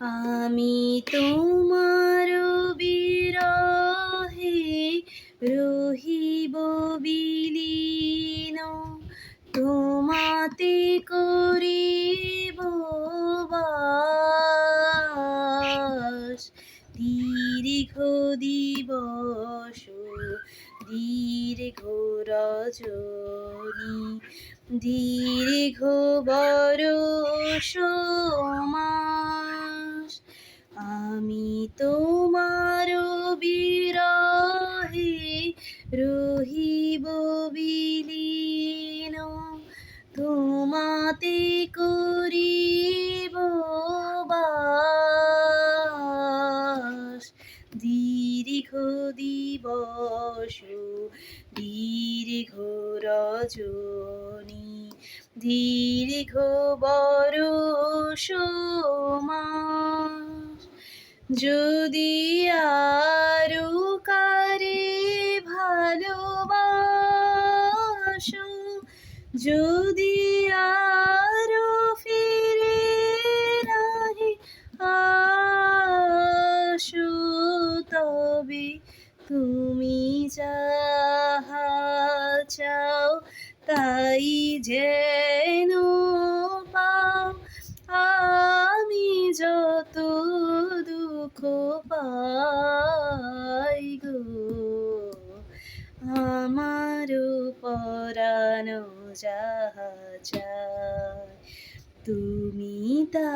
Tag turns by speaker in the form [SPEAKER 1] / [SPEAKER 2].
[SPEAKER 1] আমি তোমার বিরহে রহিব বিলীন, তোমাতে করিব বাস। দীর্ঘ দিবস দীর্ঘ রজনী, দীর্ঘ বরষ মাস। আমি তোমার বিরহে রহিব বিলীন, তোমাতে করিব বাস। দীর্ঘ দিবস দীর্ঘ রজনী, দীর্ঘ বরষ মাস। যদি আরো কারে ভালোবাসো, যদি আরো ফিরে নাহি আসো, তবে তুমি যাহা চাও তাই যেন পাও। আমি যত দুঃখ পাই গো, আমারও পরানো যাহা চায় তুমি তা